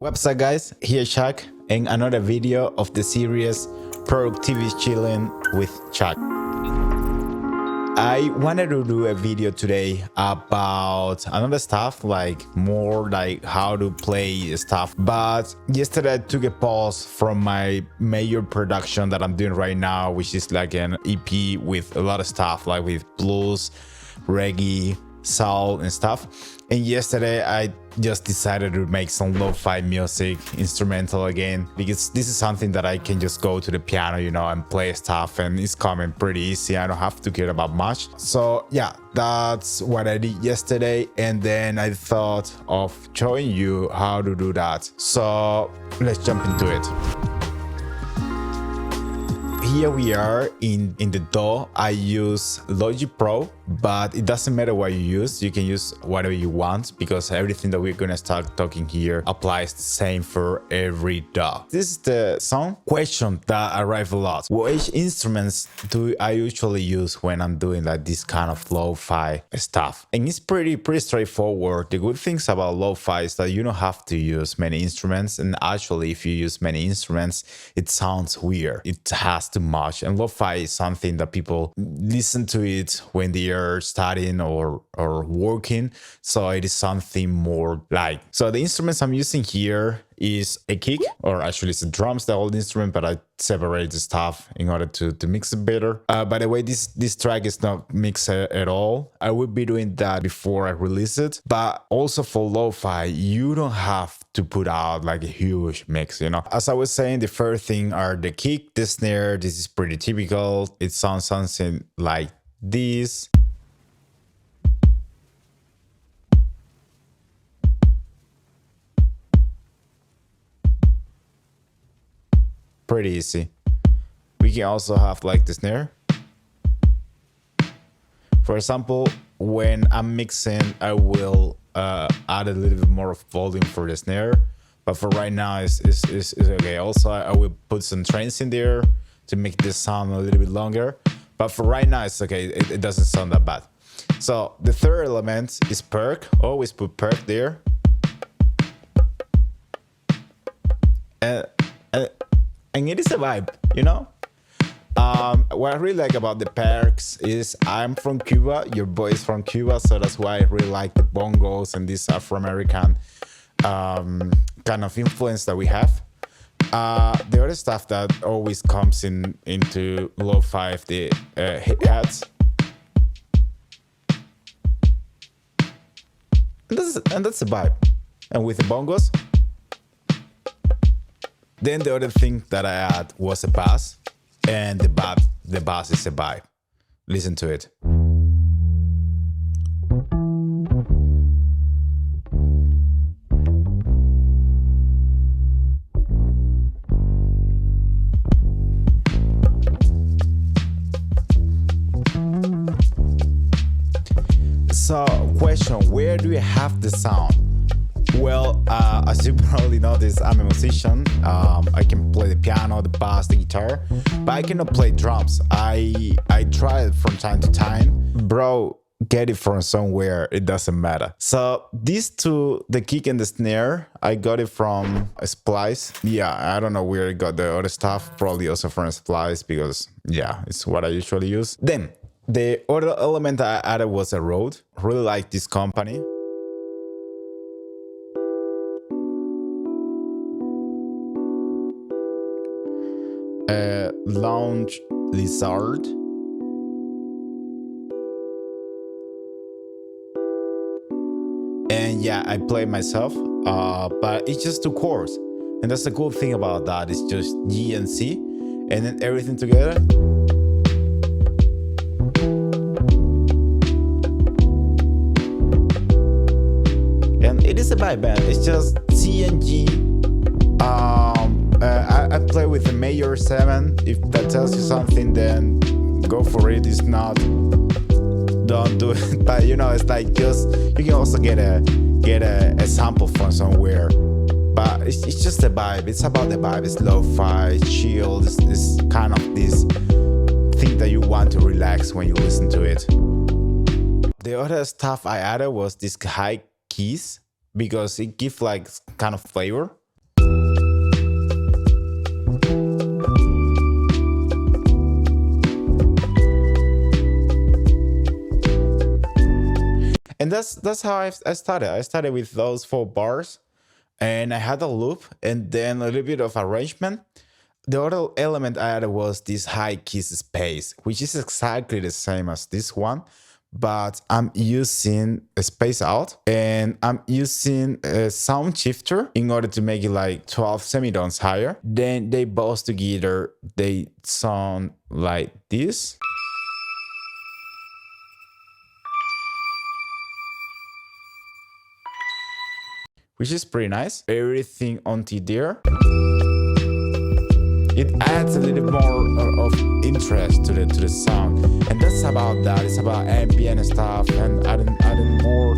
What's up guys, here Chuck in another video of the series Productivity Chilling with Chuck. I wanted to do a video today about another stuff, like more like how to play stuff. But yesterday I took a pause from my major production that I'm doing right now, which is like an EP with a lot of stuff, like with blues, reggae, soul and stuff. And yesterday I just decided to make some lo-fi music instrumental again, because this is something that I can just go to the piano, you know, and play stuff, and it's coming pretty easy. I don't have to care about much. So yeah, that's what I did yesterday, and then I thought of showing you how to do that. So let's jump into it. Here we are in the DAW. I use Logic Pro, but it doesn't matter what you use. You can use whatever you want, because everything that we're gonna start talking here applies the same for every DAW. This is the sound question that arrive a lot. Which instruments do I usually use when I'm doing like this kind of lo-fi stuff? And it's pretty straightforward. The good things about lo-fi is that you don't have to use many instruments, and actually if you use many instruments, it sounds weird. It has too much, and lo-fi is something that people listen to it when they are studying or working, so it is something more like. So the instruments I'm using here is a kick, or actually it's a drums, the old instrument, but I separate the stuff in order to mix it better. By the way, this track is not mixed at all. I will be doing that before I release it. But also for lo-fi, you don't have to put out like a huge mix, you know. As I was saying, the first thing are the kick, the snare. This is pretty typical. It sounds something like this. Pretty easy. We can also have like the snare. For example, when I'm mixing, I will add a little bit more of volume for the snare, but for right now it's okay. Also, I will put some trains in there to make this sound a little bit longer, but for right now it's okay. It doesn't sound that bad. So the third element is perk. Always put perk there. And it is a vibe, you know. What I really like about the perks is I'm from Cuba, your boy is from Cuba, so that's why I really like the bongos and this Afro-American kind of influence that we have. The other stuff that always comes into lo-fi, the hats. And that's the vibe. And with the bongos. Then the other thing that I add was a bass, and the bass is a vibe. Listen to it. So, question, where do you have the sound? Well, as you probably noticed, I'm a musician. I can play the piano, the bass, the guitar, but I cannot play drums. I try it from time to time. Bro, get it from somewhere, it doesn't matter. So these two, the kick and the snare, I got it from Splice. Yeah, I don't know where I got the other stuff, probably also from Splice, because yeah, it's what I usually use. Then the other element I added was a Rode. Really like this company. Lounge Lizard. And yeah, I play myself, but it's just two chords, and that's the cool thing about that. It's just G and C, and then everything together. And it is a vibe, man. It's just C and G. I play with a major 7. If that tells you something, then go for it. It's not, don't do it. But you know, it's like just, you can also get a sample from somewhere. But it's just a vibe. It's about the vibe. It's lo-fi, it's chill. It's kind of this thing that you want to relax when you listen to it. The other stuff I added was this high keys, because it gives like kind of flavor. And that's how I started. I started with those 4 bars, and I had a loop and then a little bit of arrangement. The other element I added was this high keys space, which is exactly the same as this one, but I'm using a space out, and I'm using a sound shifter in order to make it like 12 semitones higher. Then they both together, they sound like this. Which is pretty nice. Everything onto there. It adds a little more of interest to the sound, and that's about that. It's about ambient stuff and adding more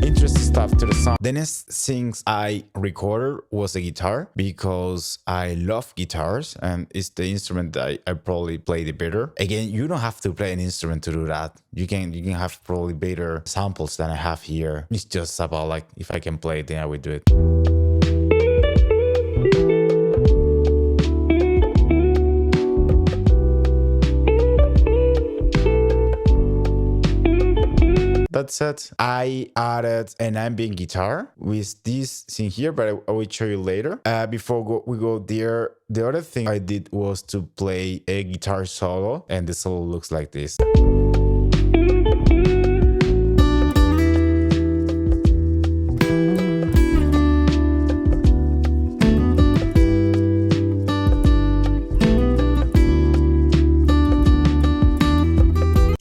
interesting stuff to the song. The next things I recorded was a guitar, because I love guitars and it's the instrument that I probably play the better. Again, you don't have to play an instrument to do that. You can have probably better samples than I have here. It's just about like, if I can play it, then I will do it. That's it. I added an ambient guitar with this thing here, but I will show you later. Before we go there, the other thing I did was to play a guitar solo, and the solo looks like this.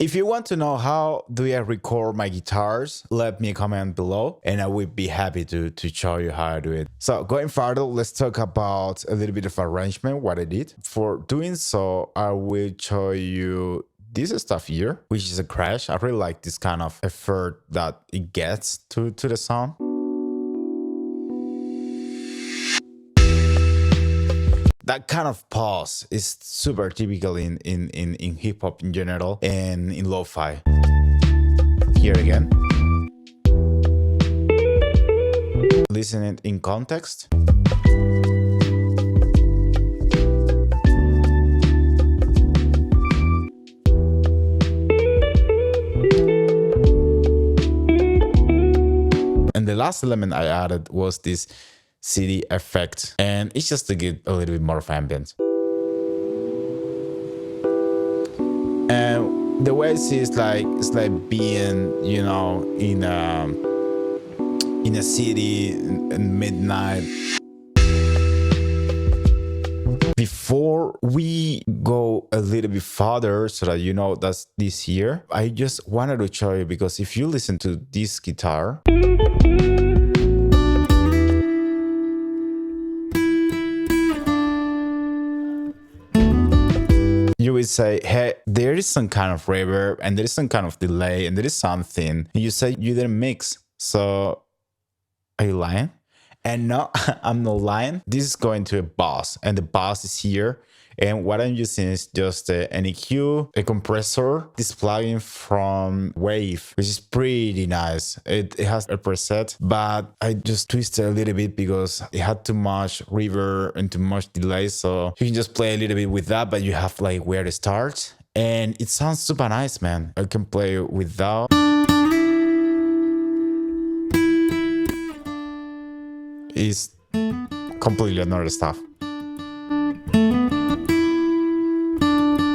If you want to know how do I record my guitars, let me comment below and I will be happy to show you how I do it. So going further, let's talk about a little bit of arrangement, what I did. For doing so, I will show you this stuff here, which is a crash. I really like this kind of effort that it gets to the sound. That kind of pause is super typical in hip hop in general and in lo-fi. Here again. Listen it in context. And the last element I added was this city effect, and it's just to get a little bit more of ambient. And the way I see it's like being, you know, in a city in midnight. Before we go a little bit farther, so that you know that's this here, I just wanted to show you, because if you listen to this guitar, you would say, hey, there is some kind of reverb and there is some kind of delay and there is something. And you say you didn't mix. So are you lying? And no, I'm not lying. This is going to a bass, and the bass is here. And what I'm using is just an EQ, a compressor, this plugin from Wave, which is pretty nice. It has a preset, but I just twisted a little bit because it had too much reverb and too much delay. So you can just play a little bit with that, but you have like where to start. And it sounds super nice, man. I can play without. It's completely another stuff.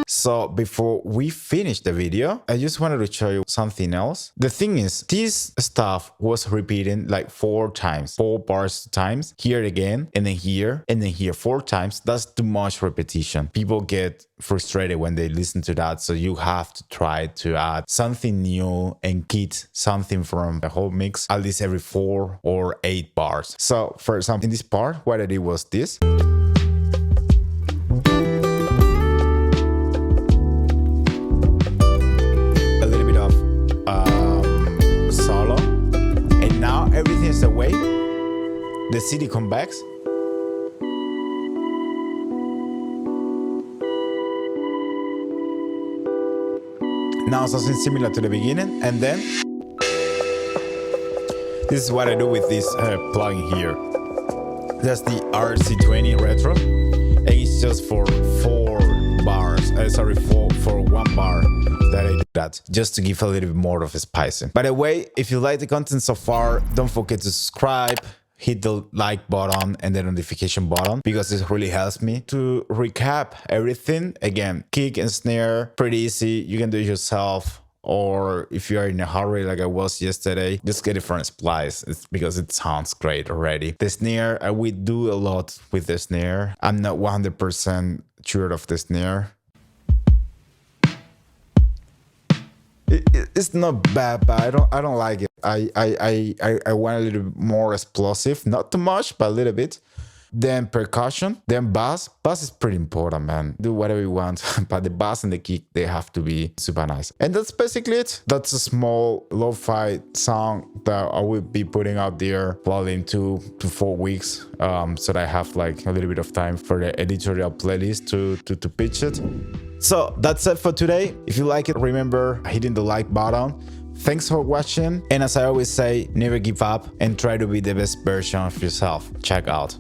So before we finish the video, I just wanted to show you something else. The thing is, this stuff was repeating like 4 times, 4 bars times, here again, and then here 4 times. That's too much repetition. People get frustrated when they listen to that. So you have to try to add something new and get something from the whole mix at least every 4 or 8 bars. So for example, in this part, what I did was this. Everything's away. The city comes back. Now something similar to the beginning, and then this is what I do with this plugin here. That's the RC20 Retro, and it's just for 4 bars. Sorry, for 1 bar that I do that, just to give a little bit more of a spice. By the way, if you like the content so far, don't forget to subscribe, hit the like button and the notification button, because this really helps me. To recap everything, again, kick and snare, pretty easy. You can do it yourself, or if you are in a hurry like I was yesterday, just get it from Splice. It's because it sounds great already. The snare, I will do a lot with the snare. I'm not 100% sure of the snare. It's not bad, but I don't like it. I want a little bit more explosive, not too much, but a little bit. Then percussion, then bass. Bass is pretty important, man. Do whatever you want, but the bass and the kick, they have to be super nice. And that's basically it. That's a small lo-fi song that I will be putting out there probably in 2 to 4 weeks, so that I have like a little bit of time for the editorial playlist to pitch it. So that's it for today. If you like it, remember hitting the like button. Thanks for watching, and as I always say, never give up and try to be the best version of yourself. Check out.